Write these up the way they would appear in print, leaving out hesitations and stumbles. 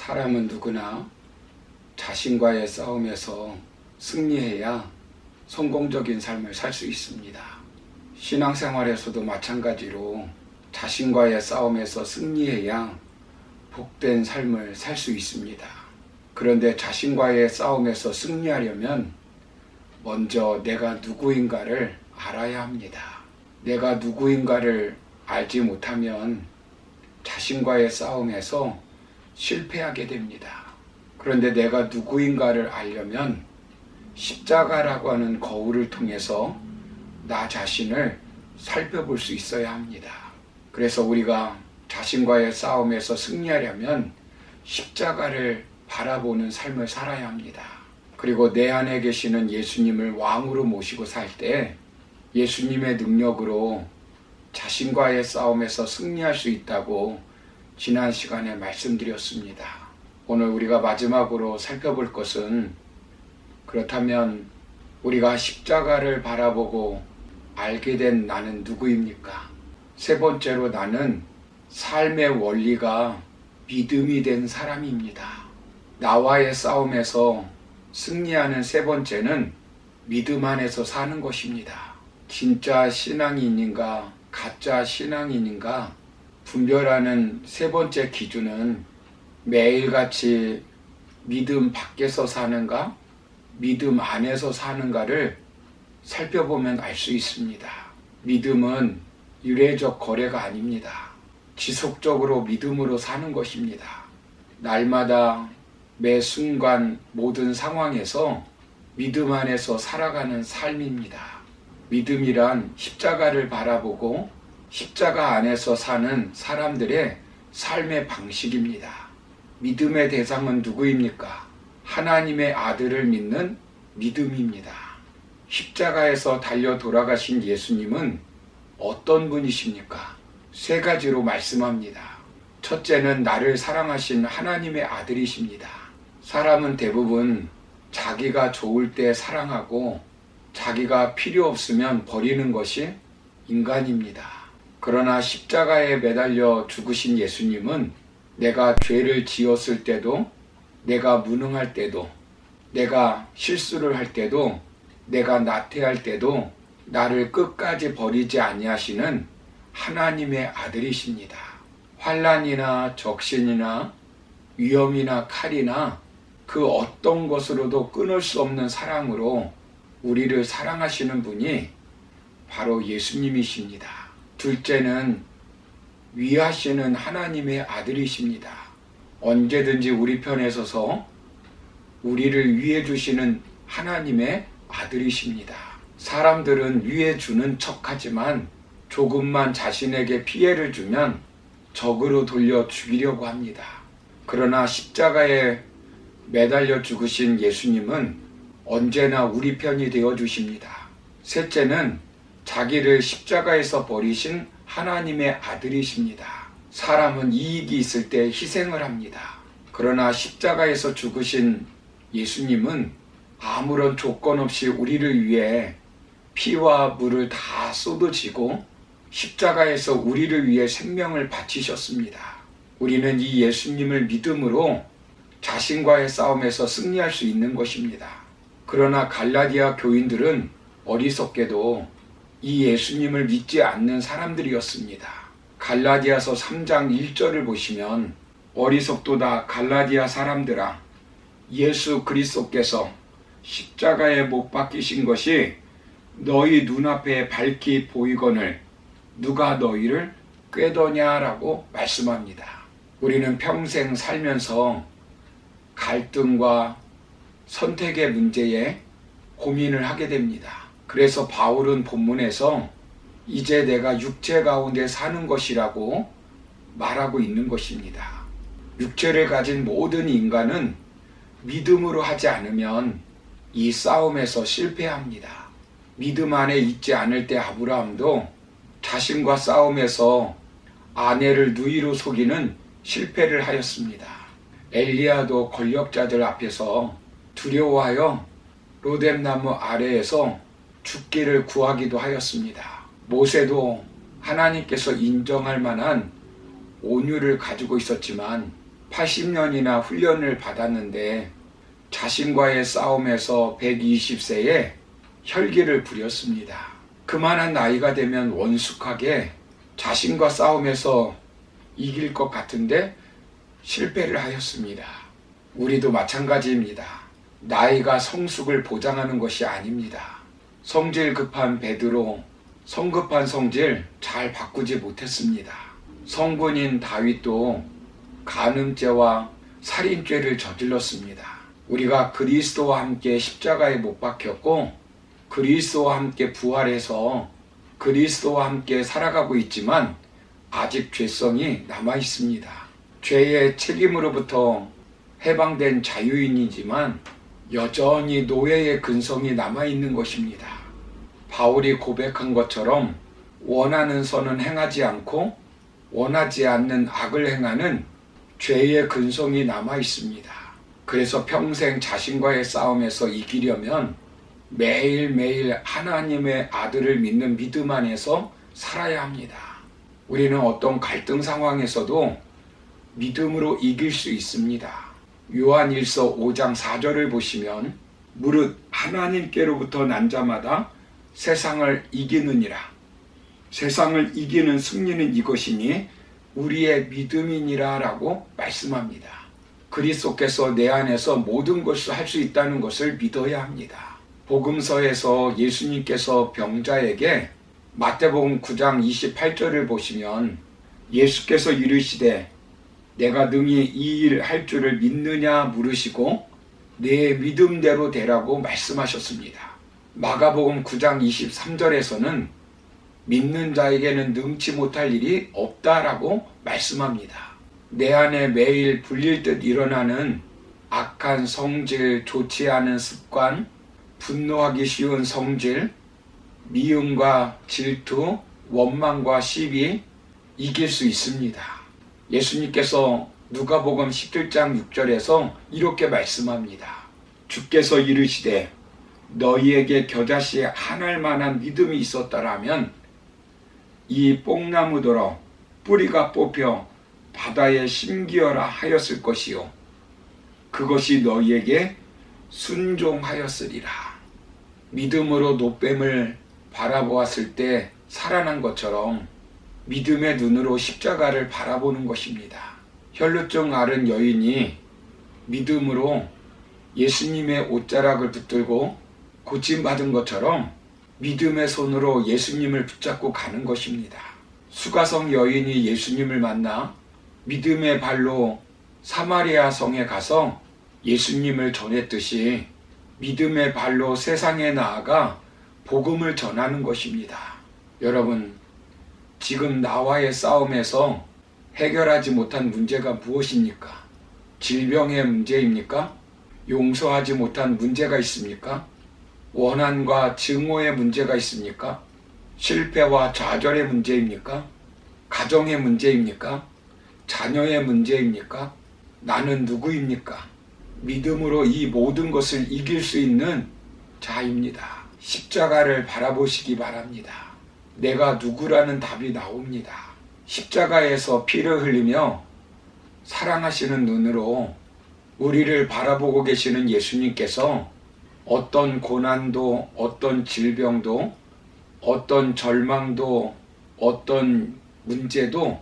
사람은 누구나 자신과의 싸움에서 승리해야 성공적인 삶을 살 수 있습니다. 신앙생활에서도 마찬가지로 자신과의 싸움에서 승리해야 복된 삶을 살 수 있습니다. 그런데 자신과의 싸움에서 승리하려면 먼저 내가 누구인가를 알아야 합니다. 내가 누구인가를 알지 못하면 자신과의 싸움에서 실패하게 됩니다. 그런데 내가 누구인가를 알려면 십자가라고 하는 거울을 통해서 나 자신을 살펴볼 수 있어야 합니다. 그래서 우리가 자신과의 싸움에서 승리하려면 십자가를 바라보는 삶을 살아야 합니다. 그리고 내 안에 계시는 예수님을 왕으로 모시고 살 때 예수님의 능력으로 자신과의 싸움에서 승리할 수 있다고 지난 시간에 말씀드렸습니다. 오늘 우리가 마지막으로 살펴볼 것은, 그렇다면 우리가 십자가를 바라보고 알게 된 나는 누구입니까? 세 번째로, 나는 삶의 원리가 믿음이 된 사람입니다. 나와의 싸움에서 승리하는 세 번째는 믿음 안에서 사는 것입니다. 진짜 신앙인인가 가짜 신앙인인가 분별하는 세 번째 기준은 매일같이 믿음 밖에서 사는가 믿음 안에서 사는가를 살펴보면 알 수 있습니다. 믿음은 유례적 거래가 아닙니다. 지속적으로 믿음으로 사는 것입니다. 날마다 매 순간 모든 상황에서 믿음 안에서 살아가는 삶입니다. 믿음이란 십자가를 바라보고 십자가 안에서 사는 사람들의 삶의 방식입니다. 믿음의 대상은 누구입니까? 하나님의 아들을 믿는 믿음입니다. 십자가에서 달려 돌아가신 예수님은 어떤 분이십니까? 세 가지로 말씀합니다. 첫째는 나를 사랑하신 하나님의 아들이십니다. 사람은 대부분 자기가 좋을 때 사랑하고 자기가 필요 없으면 버리는 것이 인간입니다. 그러나 십자가에 매달려 죽으신 예수님은 내가 죄를 지었을 때도, 내가 무능할 때도, 내가 실수를 할 때도, 내가 나태할 때도 나를 끝까지 버리지 아니하시는 하나님의 아들이십니다. 환난이나 적신이나 위험이나 칼이나 그 어떤 것으로도 끊을 수 없는 사랑으로 우리를 사랑하시는 분이 바로 예수님이십니다. 둘째는 위하시는 하나님의 아들이십니다. 언제든지 우리 편에 서서 우리를 위해 주시는 하나님의 아들이십니다. 사람들은 위해 주는 척하지만 조금만 자신에게 피해를 주면 적으로 돌려 죽이려고 합니다. 그러나 십자가에 매달려 죽으신 예수님은 언제나 우리 편이 되어 주십니다. 셋째는 자기를 십자가에서 버리신 하나님의 아들이십니다. 사람은 이익이 있을 때 희생을 합니다. 그러나 십자가에서 죽으신 예수님은 아무런 조건 없이 우리를 위해 피와 물을 다 쏟으시고 십자가에서 우리를 위해 생명을 바치셨습니다. 우리는 이 예수님을 믿음으로 자신과의 싸움에서 승리할 수 있는 것입니다. 그러나 갈라디아 교인들은 어리석게도 이 예수님을 믿지 않는 사람들이었습니다. 갈라디아서 3장 1절을 보시면, 어리석도다 갈라디아 사람들아, 예수 그리스도께서 십자가에 못 박히신 것이 너희 눈앞에 밝히 보이거늘 누가 너희를 꾀더냐라고 말씀합니다. 우리는 평생 살면서 갈등과 선택의 문제에 고민을 하게 됩니다. 그래서 바울은 본문에서 이제 내가 육체 가운데 사는 것이라고 말하고 있는 것입니다. 육체를 가진 모든 인간은 믿음으로 하지 않으면 이 싸움에서 실패합니다. 믿음 안에 있지 않을 때 아브라함도 자신과 싸움에서 아내를 누이로 속이는 실패를 하였습니다. 엘리야도 권력자들 앞에서 두려워하여 로뎀나무 아래에서 죽기를 구하기도 하였습니다. 모세도 하나님께서 인정할 만한 온유를 가지고 있었지만 80년이나 훈련을 받았는데 자신과의 싸움에서 120세에 혈기를 부렸습니다. 그만한 나이가 되면 원숙하게 자신과 싸움에서 이길 것 같은데 실패를 하였습니다. 우리도 마찬가지입니다. 나이가 성숙을 보장하는 것이 아닙니다. 성질 급한 베드로, 성급한 성질 잘 바꾸지 못했습니다. 성군인 다윗도 간음죄와 살인죄를 저질렀습니다. 우리가 그리스도와 함께 십자가에 못 박혔고 그리스도와 함께 부활해서 그리스도와 함께 살아가고 있지만 아직 죄성이 남아 있습니다. 죄의 책임으로부터 해방된 자유인이지만 여전히 노예의 근성이 남아 있는 것입니다. 바울이 고백한 것처럼 원하는 선은 행하지 않고 원하지 않는 악을 행하는 죄의 근성이 남아 있습니다. 그래서 평생 자신과의 싸움에서 이기려면 매일매일 하나님의 아들을 믿는 믿음 안에서 살아야 합니다. 우리는 어떤 갈등 상황에서도 믿음으로 이길 수 있습니다. 요한일서 5장 4절을 보시면 무릇 하나님께로부터 난 자마다 세상을 이기느니라. 세상을 이기는 승리는 이것이니 우리의 믿음이니라 라고 말씀합니다. 그리스도께서 내 안에서 모든 것을 할 수 있다는 것을 믿어야 합니다. 복음서에서 예수님께서 병자에게 마태복음 9장 28절을 보시면 예수께서 이르시되 내가 능히 이 일 할 줄을 믿느냐 물으시고 내 믿음대로 되라고 말씀하셨습니다. 마가복음 9장 23절에서는 믿는 자에게는 능치 못할 일이 없다라고 말씀합니다. 내 안에 매일 불릴 듯 일어나는 악한 성질, 좋지 않은 습관, 분노하기 쉬운 성질, 미움과 질투, 원망과 시비 이길 수 있습니다. 예수님께서 누가복음 17장 6절에서 이렇게 말씀합니다. 주께서 이르시되 너희에게 겨자씨 한 알만한 믿음이 있었더라면 이 뽕나무더러 뿌리가 뽑혀 바다에 심기어라 하였을 것이요 그것이 너희에게 순종하였으리라. 믿음으로 노뱀을 바라보았을 때 살아난 것처럼 믿음의 눈으로 십자가를 바라보는 것입니다. 혈루증 앓은 여인이 믿음으로 예수님의 옷자락을 붙들고 고침받은 것처럼 믿음의 손으로 예수님을 붙잡고 가는 것입니다. 수가성 여인이 예수님을 만나 믿음의 발로 사마리아 성에 가서 예수님을 전했듯이 믿음의 발로 세상에 나아가 복음을 전하는 것입니다. 여러분, 지금 나와의 싸움에서 해결하지 못한 문제가 무엇입니까? 질병의 문제입니까? 용서하지 못한 문제가 있습니까? 원한과 증오의 문제가 있습니까? 실패와 좌절의 문제입니까? 가정의 문제입니까? 자녀의 문제입니까? 나는 누구입니까? 믿음으로 이 모든 것을 이길 수 있는 자입니다. 십자가를 바라보시기 바랍니다. 내가 누구라는 답이 나옵니다. 십자가에서 피를 흘리며 사랑하시는 눈으로 우리를 바라보고 계시는 예수님께서 어떤 고난도, 어떤 질병도, 어떤 절망도, 어떤 문제도,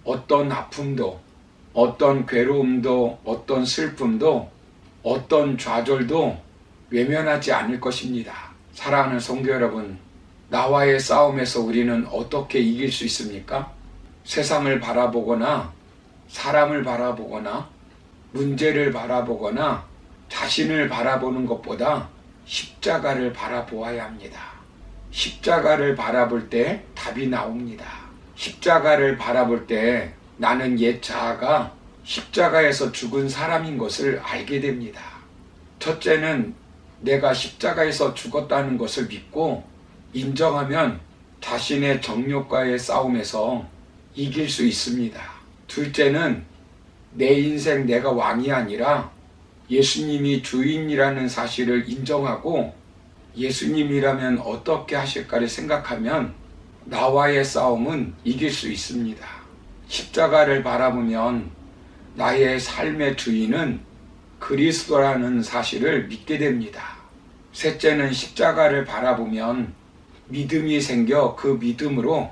어떤 아픔도, 어떤 괴로움도, 어떤 슬픔도, 어떤 좌절도 외면하지 않을 것입니다. 사랑하는 성도 여러분, 나와의 싸움에서 우리는 어떻게 이길 수 있습니까? 세상을 바라보거나 사람을 바라보거나 문제를 바라보거나 자신을 바라보는 것보다 십자가를 바라보아야 합니다. 십자가를 바라볼 때 답이 나옵니다. 십자가를 바라볼 때 나는 옛 자아가 십자가에서 죽은 사람인 것을 알게 됩니다. 첫째는 내가 십자가에서 죽었다는 것을 믿고 인정하면 자신의 정욕과의 싸움에서 이길 수 있습니다. 둘째는 내 인생 내가 왕이 아니라 예수님이 주인이라는 사실을 인정하고 예수님이라면 어떻게 하실까를 생각하면 나와의 싸움은 이길 수 있습니다. 십자가를 바라보면 나의 삶의 주인은 그리스도라는 사실을 믿게 됩니다. 셋째는 십자가를 바라보면 믿음이 생겨 그 믿음으로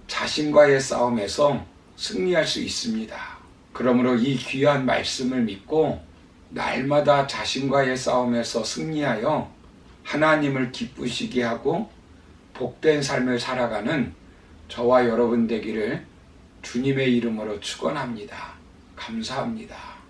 자신과의 싸움에서 승리할 수 있습니다. 그러므로 이 귀한 말씀을 믿고 날마다 자신과의 싸움에서 승리하여 하나님을 기쁘시게 하고 복된 삶을 살아가는 저와 여러분 되기를 주님의 이름으로 축원합니다. 감사합니다.